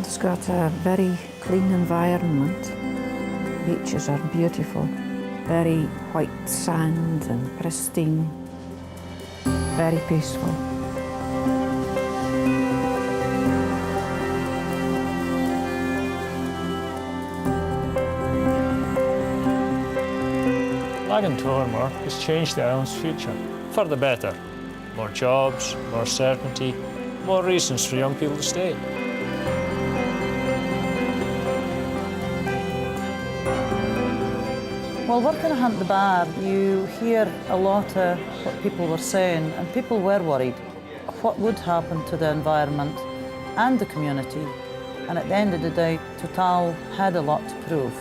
plant's got a very clean environment. Beaches are beautiful, very white sand and pristine, very peaceful. Laggan Tormore has changed the island's future for the better. More jobs, more certainty, more reasons for young people to stay. Well, working at the bar, you hear a lot of what people were saying, and people were worried what would happen to the environment and the community. And at the end of the day, Total had a lot to prove.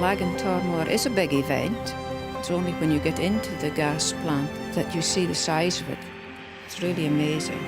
Laggan Tormore is a big event. It's only when you get into the gas plant that you see the size of it. It's really amazing.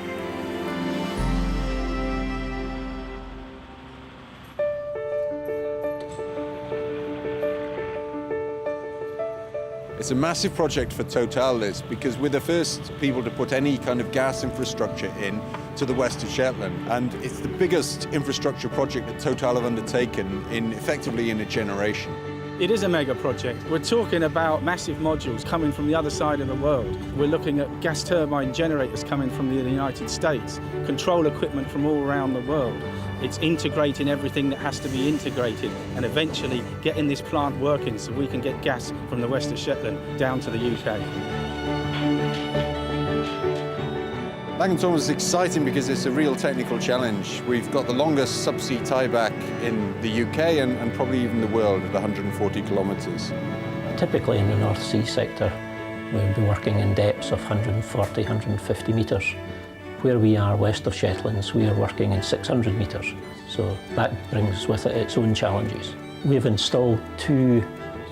It's a massive project for Total, this, because we're the first people to put any kind of gas infrastructure in to the west of Shetland. And it's the biggest infrastructure project that Total have undertaken effectively in a generation. It is a mega project. We're talking about massive modules coming from the other side of the world. We're looking at gas turbine generators coming from the United States, control equipment from all around the world. It's integrating everything that has to be integrated and eventually getting this plant working so we can get gas from the west of Shetland down to the UK. Laggan Tormore is exciting because it's a real technical challenge. We've got the longest subsea tieback in the UK and probably even the world at 140 kilometres. Typically in the North Sea sector, we'll be working in depths of 140, 150 metres. Where we are west of Shetlands, we are working in 600 metres, so that brings with it its own challenges. We've installed 2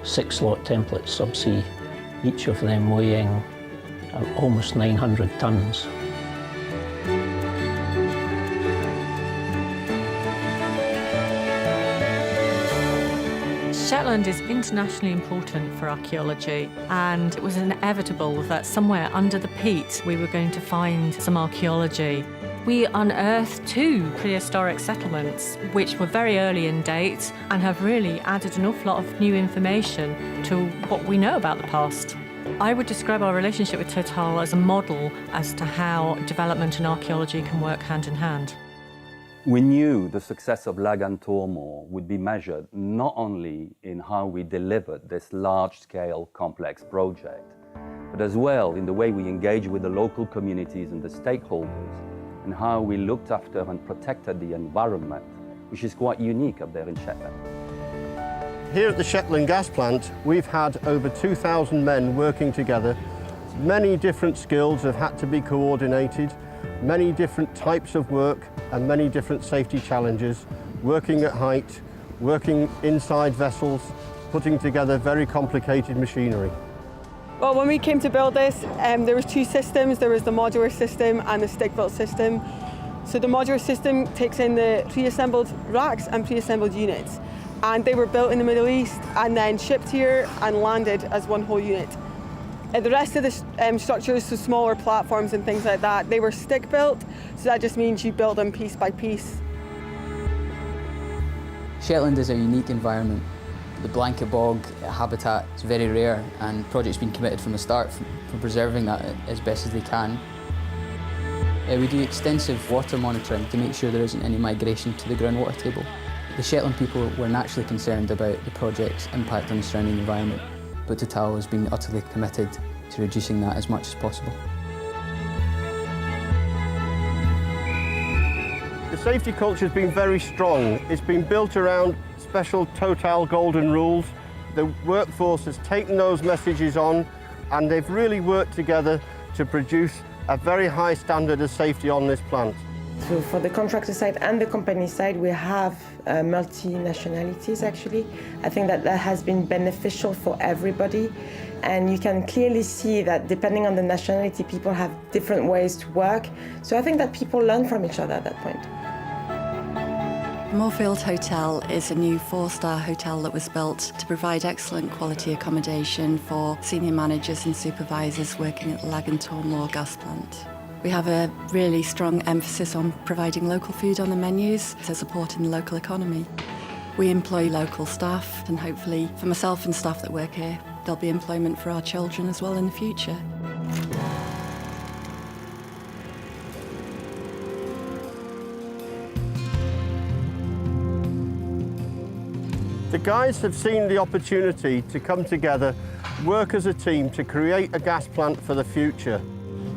6-slot templates subsea, each of them weighing almost 900 tonnes. Shetland is internationally important for archaeology, and it was inevitable that somewhere under the peat we were going to find some archaeology. We unearthed 2 prehistoric settlements which were very early in date and have really added an awful lot of new information to what we know about the past. I would describe our relationship with Total as a model as to how development and archaeology can work hand in hand. We knew the success of Laggan Tormore would be measured not only in how we delivered this large-scale, complex project, but as well in the way we engaged with the local communities and the stakeholders, and how we looked after and protected the environment, which is quite unique up there in Shetland. Here at the Shetland gas plant, we've had over 2,000 men working together. Many different skills have had to be coordinated, many different types of work and many different safety challenges, working at height, working inside vessels, putting together very complicated machinery. Well, when we came to build this, there was 2 systems. There was the modular system and the stick-built system. So the modular system takes in the pre-assembled racks and pre-assembled units. And they were built in the Middle East and then shipped here and landed as one whole unit. The rest of the structures, so smaller platforms and things like that, they were stick-built, so that just means you build them piece by piece. Shetland is a unique environment. The blanket bog habitat is very rare, and projects been committed from the start for preserving that as best as they can. We do extensive water monitoring to make sure there isn't any migration to the groundwater table. The Shetland people were naturally concerned about the project's impact on the surrounding environment, but Total has been utterly committed to reducing that as much as possible. The safety culture has been very strong. It's been built around special Total golden rules. The workforce has taken those messages on, and they've really worked together to produce a very high standard of safety on this plant. So for the contractor side and the company side, we have multi-nationalities actually. I think that has been beneficial for everybody. And you can clearly see that depending on the nationality, people have different ways to work. So I think that people learn from each other at that point. Moorfield Hotel is a new 4-star hotel that was built to provide excellent quality accommodation for senior managers and supervisors working at the Laggan Tormore gas plant. We have a really strong emphasis on providing local food on the menus to support in the local economy. We employ local staff, and hopefully for myself and staff that work here, there'll be employment for our children as well in the future. The guys have seen the opportunity to come together, work as a team to create a gas plant for the future.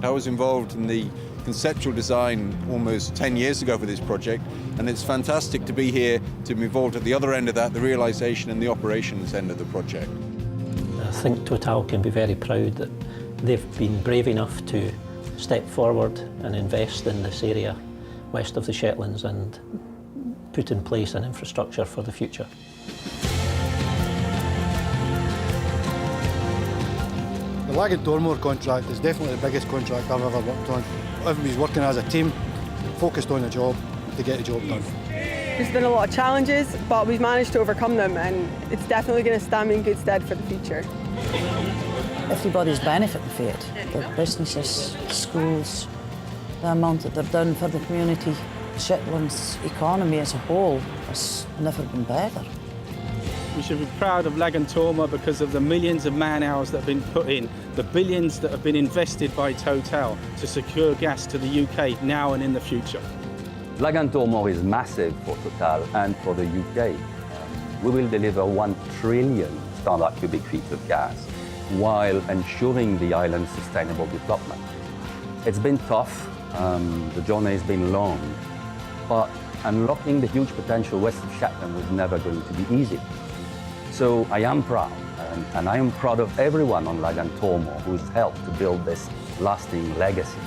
I was involved in the conceptual design almost 10 years ago for this project, and it's fantastic to be here to be involved at the other end of that, the realisation and the operations end of the project. I think Total can be very proud that they've been brave enough to step forward and invest in this area west of the Shetlands and put in place an infrastructure for the future. The Laggan Tormore contract is definitely the biggest contract I've ever worked on. Everybody's working as a team, focused on the job to get the job done. There's been a lot of challenges, but we've managed to overcome them, and it's definitely going to stand me in good stead for the future. Everybody's benefiting from it. The businesses, schools, the amount that they're doing for the community. Shetland's economy as a whole has never been better. We should be proud of Laggan Tormore because of the millions of man-hours that have been put in, the billions that have been invested by Total to secure gas to the UK now and in the future. Laggan Tormore is massive for Total and for the UK. We will deliver 1 trillion standard cubic feet of gas while ensuring the island's sustainable development. It's been tough, the journey has been long, but unlocking the huge potential west of Shetland was never going to be easy. So I am proud, and I am proud of everyone on Laggan Tormore who's helped to build this lasting legacy.